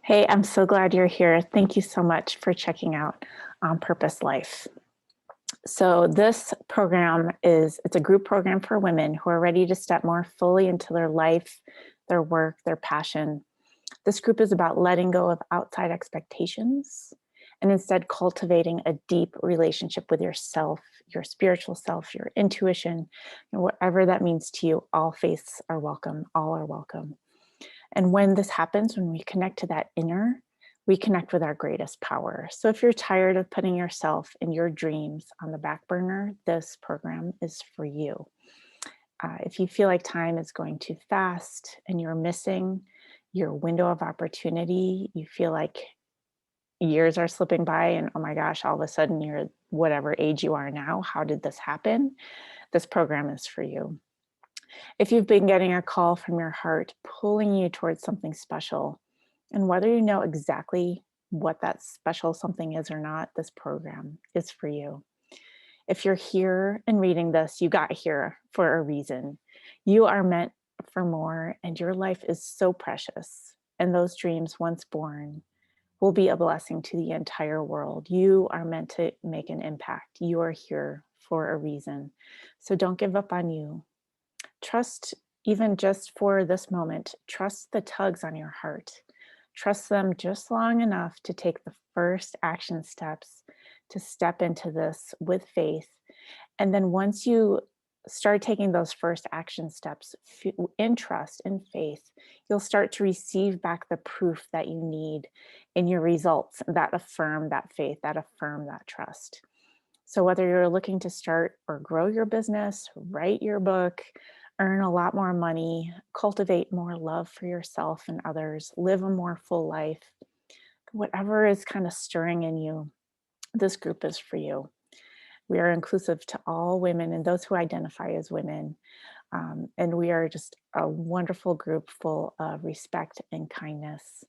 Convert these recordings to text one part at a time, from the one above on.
Hey, I'm so glad you're here. Thank you so much for checking out Purpose Life. So this program it's a group program for women who are ready to step more fully into their life, their work, their passion. This group is about letting go of outside expectations and instead cultivating a deep relationship with yourself, your spiritual self, your intuition, and whatever that means to you. All faiths are welcome, all are welcome. And when this happens, when we connect to that inner, we connect with our greatest power. So if you're tired of putting yourself and your dreams on the back burner, this program is for you. If you feel like time is going too fast and you're missing your window of opportunity, you feel like years are slipping by and oh my gosh, all of a sudden you're whatever age you are now, how did this happen? This program is for you. If you've been getting a call from your heart pulling you towards something special, and whether you know exactly what that special something is or not, this program is for you. If you're here and reading this, you got here for a reason. You are meant for more, and your life is so precious. And those dreams, once born, will be a blessing to the entire world. You are meant to make an impact. You are here for a reason. So don't give up on you. Trust, even just for this moment, trust the tugs on your heart. Trust them just long enough to take the first action steps to step into this with faith. And then once you start taking those first action steps in trust and faith, you'll start to receive back the proof that you need in your results that affirm that faith, that affirm that trust. So, whether you're looking to start or grow your business, write your book, earn a lot more money, cultivate more love for yourself and others, live a more full life, whatever is kind of stirring in you, this group is for you. We are inclusive to all women and those who identify as women. And we are just a wonderful group full of respect and kindness.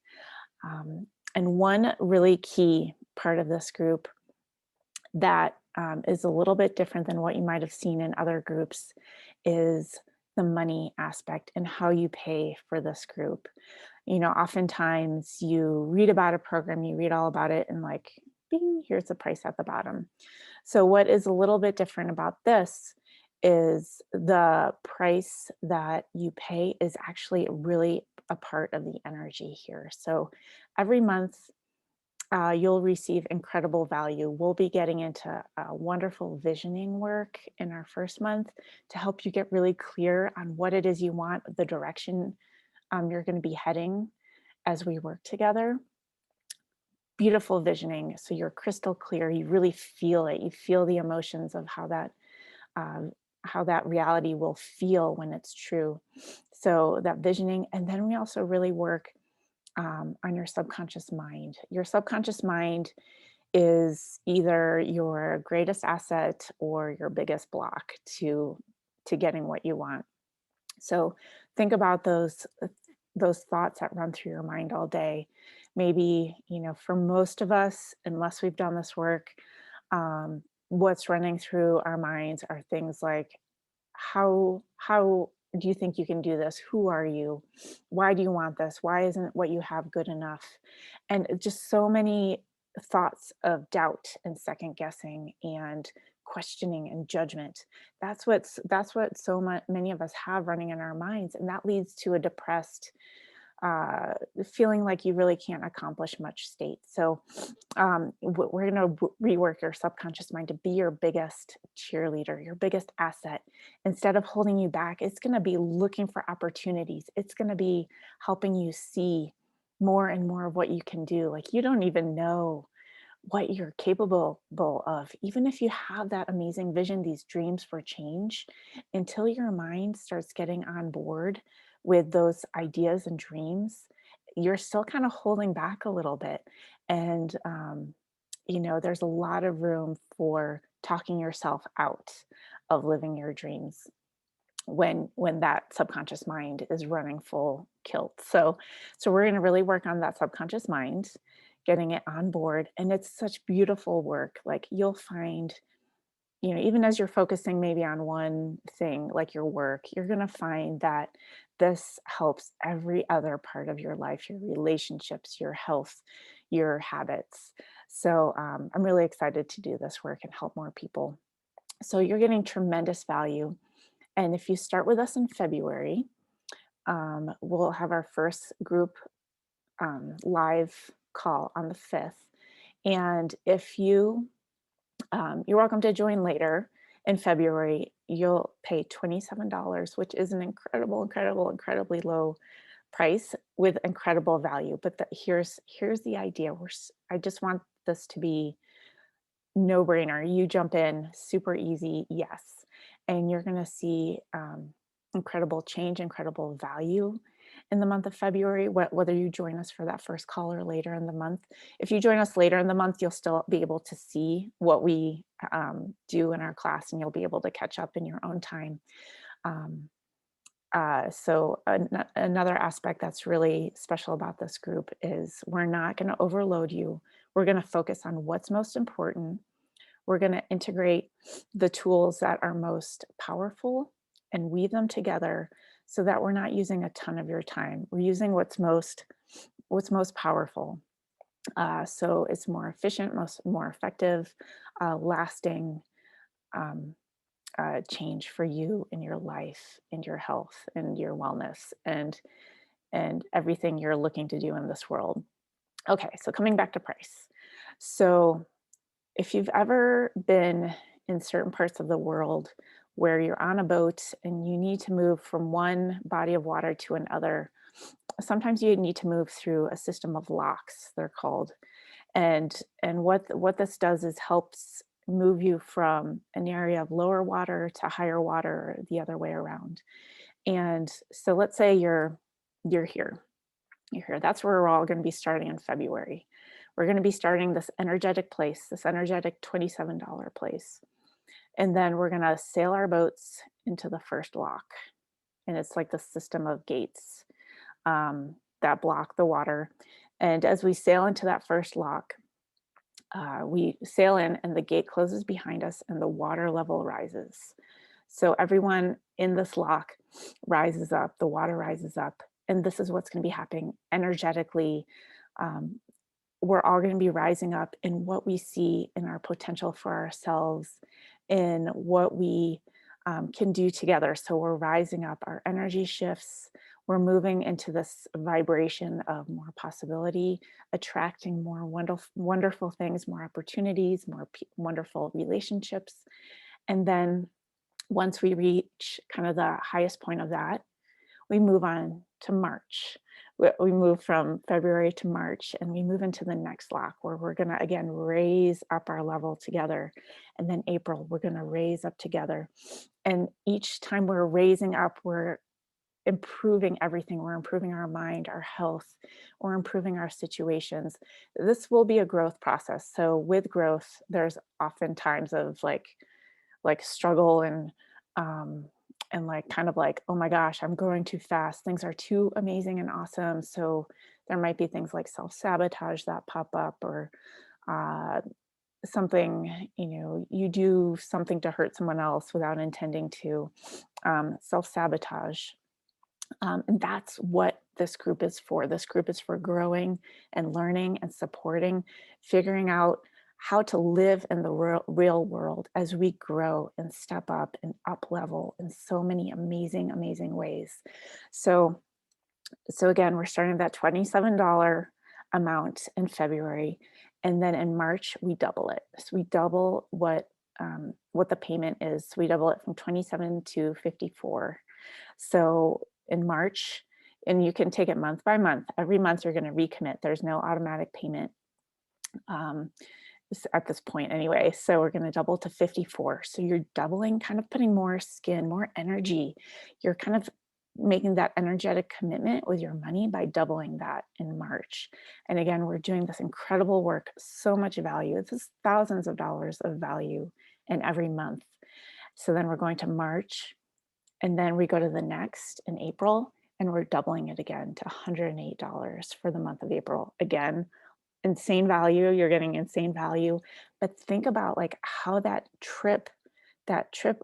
And one really key part of this group that is a little bit different than what you might have seen in other groups is the money aspect and how you pay for this group. You know, oftentimes you read about a program, you read all about it, and like, bing, here's the price at the bottom. So, what is a little bit different about this is the price that you pay is actually really a part of the energy here. So, every month, you'll receive incredible value. We'll be getting into wonderful visioning work in our first month to help you get really clear on what it is you want, the direction you're going to be heading as we work together. Beautiful visioning. So you're crystal clear. You really feel it. You feel the emotions of um, how that reality will feel when it's true. So that visioning, and then we also really work on your subconscious mind. Your subconscious mind is either your greatest asset or your biggest block to getting what you want. So think about those thoughts that run through your mind all day. Maybe, you know, for most of us, unless we've done this work, what's running through our minds are things like how do you think you can do this? Who are you? Why do you want this? Why isn't what you have good enough? And just so many thoughts of doubt and second guessing and questioning and judgment. That's what many of us have running in our minds, and that leads to a depressed, feeling like you really can't accomplish much state. So we're going to rework your subconscious mind to be your biggest cheerleader, your biggest asset. Instead of holding you back, it's going to be looking for opportunities. It's going to be helping you see more and more of what you can do. Like, you don't even know what you're capable of, even if you have that amazing vision, these dreams for change, until your mind starts getting on board with those ideas and dreams, you're still kind of holding back a little bit. And you know, there's a lot of room for talking yourself out of living your dreams when that subconscious mind is running full kilt. So we're going to really work on that subconscious mind, getting it on board, and it's such beautiful work. Like, you'll find, you know, even as you're focusing maybe on one thing like your work, you're going to find that this helps every other part of your life, your relationships, your health, your habits. So I'm really excited to do this work and help more people. So you're getting tremendous value. And if you start with us in February, we'll have our first group live call on the 5th. And if you're welcome to join later in February, you'll pay $27, which is an incredibly low price with incredible value. But here's the idea. I just want this to be no brainer. You jump in, super easy, yes. And you're going to see incredible change, incredible value in the month of February, whether you join us for that first call or later in the month. If you join us later in the month, you'll still be able to see what we do in our class, and you'll be able to catch up in your own time. Um, Another aspect that's really special about this group is we're not going to overload you. We're going to focus on what's most important. We're going to integrate the tools that are most powerful and weave them together so that we're not using a ton of your time. We're using what's most powerful. So it's more efficient, more effective, lasting um, change for you in your life, and your health, and your wellness, and everything you're looking to do in this world. Okay, so coming back to price. So if you've ever been in certain parts of the world where you're on a boat and you need to move from one body of water to another, sometimes you need to move through a system of locks, they're called. And what this does is helps move you from an area of lower water to higher water, or the other way around. And so let's say you're here. You're here. That's where we're all going to be starting in February. We're going to be starting this energetic place, this energetic $27 place. And then we're going to sail our boats into the first lock. And it's like the system of gates that block the water. And as we sail into that first lock, we sail in and the gate closes behind us and the water level rises. So everyone in this lock rises up, the water rises up. And this is what's going to be happening energetically. Um, we're all going to be rising up in what we see in our potential for ourselves, in what we can do together. So we're rising up, our energy shifts, we're moving into this vibration of more possibility, attracting more wonderful things, more opportunities, more wonderful relationships. And then once we reach kind of the highest point of that, we move on to March. We move from February to March, and we move into the next lock where we're going to again raise up our level together. And then April, we're going to raise up together. And each time we're raising up, we're improving everything. We're improving our mind, our health, we're improving our situations. This will be a growth process. So with growth, there's often times of like struggle um and like kind of like, oh my gosh, I'm growing too fast, things are too amazing and awesome. So there might be things like self-sabotage that pop up, or uh something, you do something to hurt someone else without intending to, self-sabotage. And that's what this group is for. This group is for growing and learning and supporting, figuring out how to live in the real world as we grow and step up and up level in so many amazing ways. So, so again, we're starting that $27 amount in February, and then in March we double it. So we double what the payment is. We double it from 27 to 54. So in March, and you can take it month by month. Every month you're going to recommit. There's no automatic payment um, at this point anyway. So we're going to double to 54. So you're doubling, kind of putting more skin, more energy. You're kind of making that energetic commitment with your money by doubling that in March. And again, we're doing this incredible work, so much value. This is thousands of dollars of value in every month. So then we're going to March, and then we go to the next in April, and we're doubling it again to $108 for the month of April. Again, insane value. You're getting insane value. But think about like how that trip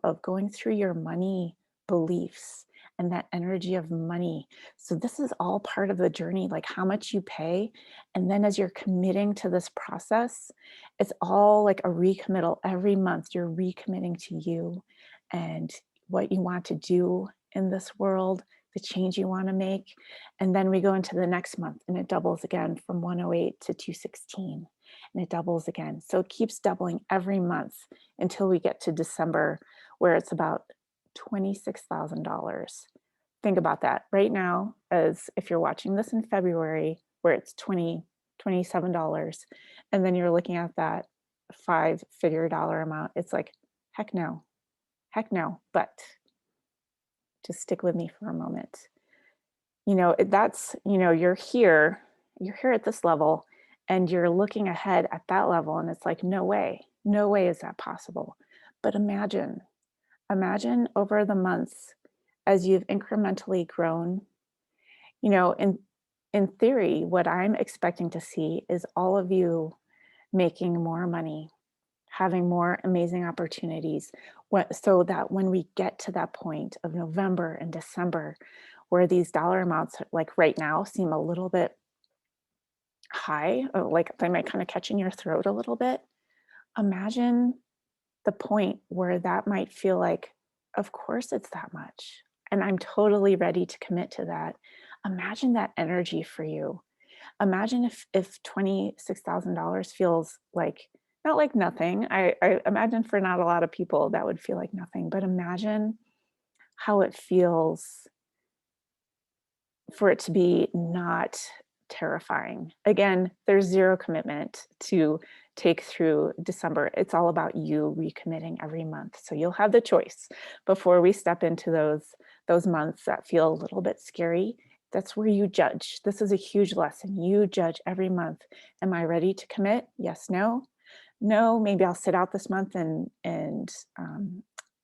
of going through your money beliefs and that energy of money. So this is all part of the journey, like how much you pay. And then as you're committing to this process, it's all like a recommittal every month. You're recommitting to you and what you want to do in this world, the change you want to make. And then we go into the next month and it doubles again from 108 to 216 and it doubles again. So it keeps doubling every month until we get to December where it's about $26,000. Think about that right now, as if you're watching this in February, where it's $27, and then you're looking at that five-figure dollar amount. It's like, heck no, heck no. But just stick with me for a moment. That's, you're here at this level and you're looking ahead at that level, and it's like, no way is that possible. But imagine over the months as you've incrementally grown, you know, in theory, what I'm expecting to see is all of you making more money, having more amazing opportunities, so that when we get to that point of November and December, where these dollar amounts, like right now, seem a little bit high, like they might kind of catch in your throat a little bit, imagine the point where that might feel like, of course it's that much. And I'm totally ready to commit to that. Imagine that energy for you. Imagine if $26,000 feels like, not like nothing. I imagine for not a lot of people that would feel like nothing, but imagine how it feels for it to be not terrifying. Again, there's zero commitment to take through December. It's all about you recommitting every month. So you'll have the choice before we step into those months that feel a little bit scary. That's where you judge. This is a huge lesson. You judge every month. Am I ready to commit? Yes, no. No, maybe I'll sit out this month and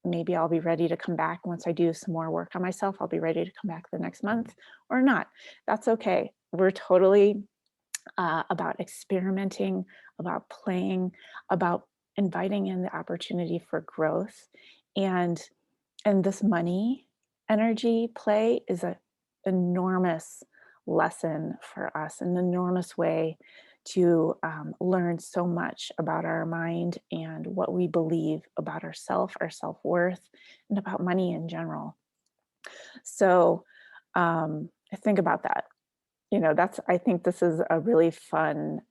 maybe I'll be ready to come back once I do some more work on myself. I'll be ready to come back the next month or not. That's okay. We're totally about experimenting, about playing, about inviting in the opportunity for growth. And and this money energy play is an enormous lesson for us, an enormous way to learn so much about our mind and what we believe about ourself, our self-worth, and about money in general. So think about that. That's, I think this is a really fun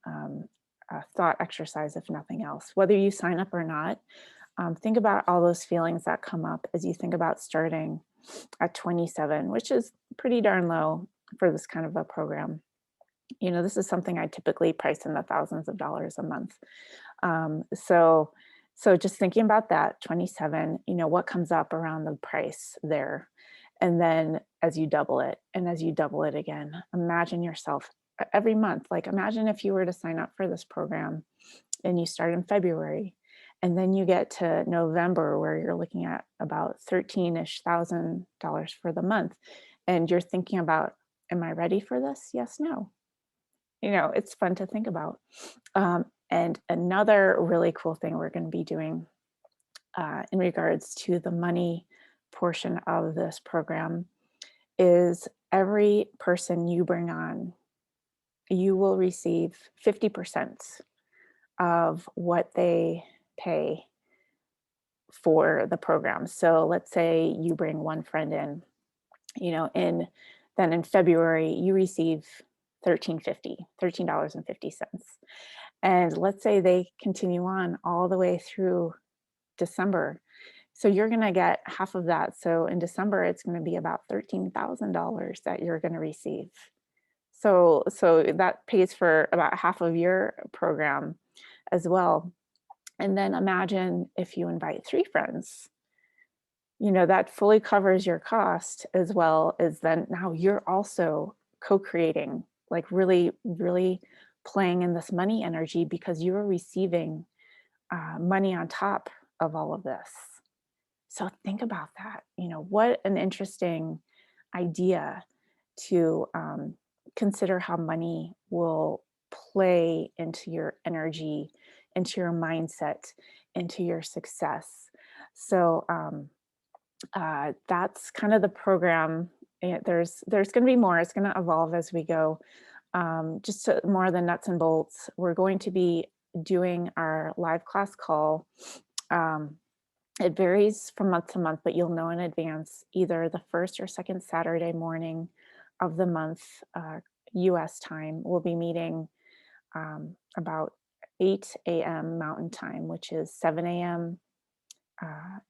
thought exercise, if nothing else. Whether you sign up or not, think about all those feelings that come up as you think about starting at 27, which is pretty darn low for this kind of a program. This is something I typically price in the thousands of dollars a month. So just thinking about that, 27, what comes up around the price there. And then as you double it and as you double it again, imagine yourself every month. Like imagine if you were to sign up for this program and you start in February and then you get to November where you're looking at about 13-ish thousand dollars for the month. And you're thinking about, am I ready for this? Yes, no. It's fun to think about. And another really cool thing we're going to be doing in regards to the money portion of this program is every person you bring on, you will receive 50% of what they pay for the program. So let's say you bring one friend in, then in February you receive $13.50. And let's say they continue on all the way through December. So you're going to get half of that. So in December, it's going to be about $13,000 that you're going to receive. So that pays for about half of your program as well. And then imagine if you invite three friends, that fully covers your cost, as well as then now you're also co-creating, like really, really playing in this money energy because you're receiving money on top of all of this. So think about that. What an interesting idea to consider how money will play into your energy, into your mindset, into your success. So That's kind of the program. There's going to be more. It's going to evolve as we go. Just more of the nuts and bolts. We're going to be doing our live class call. Um, it varies from month to month, but you'll know in advance either the first or second Saturday morning of the month, US time. We'll be meeting about 8 a.m. Mountain Time, which is 7 a.m.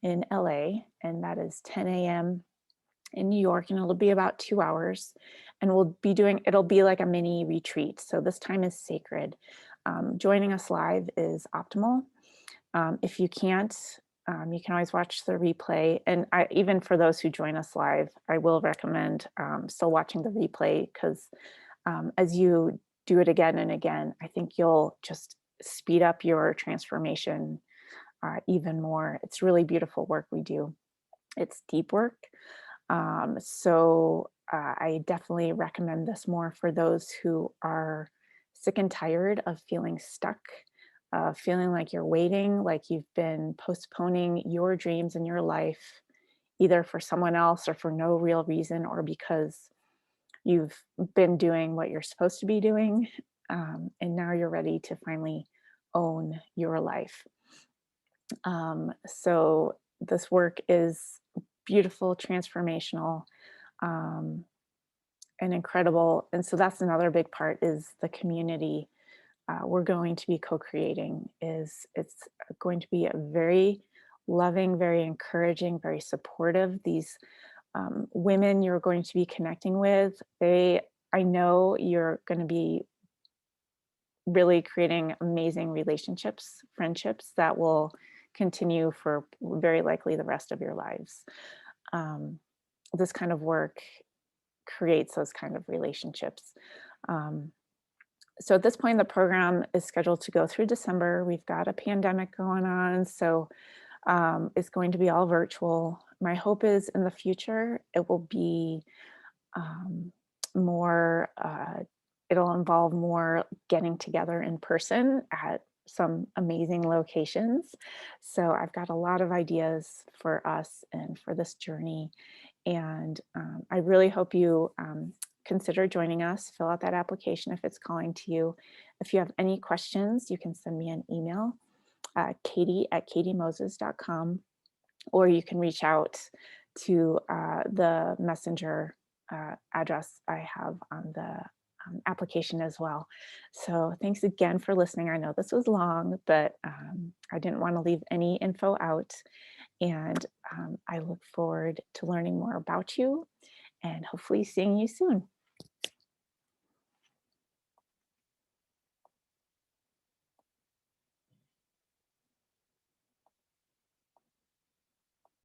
In LA, and that is 10 a.m. in New York, and it'll be about 2 hours. And it'll be like a mini retreat. So this time is sacred. Joining us live is optimal. If you can't, you can always watch the replay. And even for those who join us live, I will recommend still watching the replay because as you do it again and again, I think you'll just speed up your transformation even more. It's really beautiful work we do. It's deep work. I definitely recommend this more for those who are sick and tired of feeling stuck, feeling like you're waiting, like you've been postponing your dreams in your life, either for someone else or for no real reason, or because you've been doing what you're supposed to be doing. And now you're ready to finally own your life. So this work is beautiful, transformational, um, and incredible. And so that's another big part is the community we're going to be co-creating. It's going to be a very loving, very encouraging, very supportive. These women you're going to be connecting with, I know you're going to be really creating amazing relationships, friendships that will continue for very likely the rest of your lives. Um, this kind of work creates those kind of relationships. Um, so at this point, the program is scheduled to go through December. We've got a pandemic going on, so it's going to be all virtual. My hope is in the future, it will be um, more, it'll involve more getting together in person at some amazing locations. So I've got a lot of ideas for us and for this journey. And I really hope you consider joining us. Fill out that application if it's calling to you. If you have any questions, you can send me an email, katie@katiemoses.com, or you can reach out to the messenger address I have on the application as well. So thanks again for listening. I know this was long, but I didn't want to leave any info out. And I look forward to learning more about you and hopefully seeing you soon.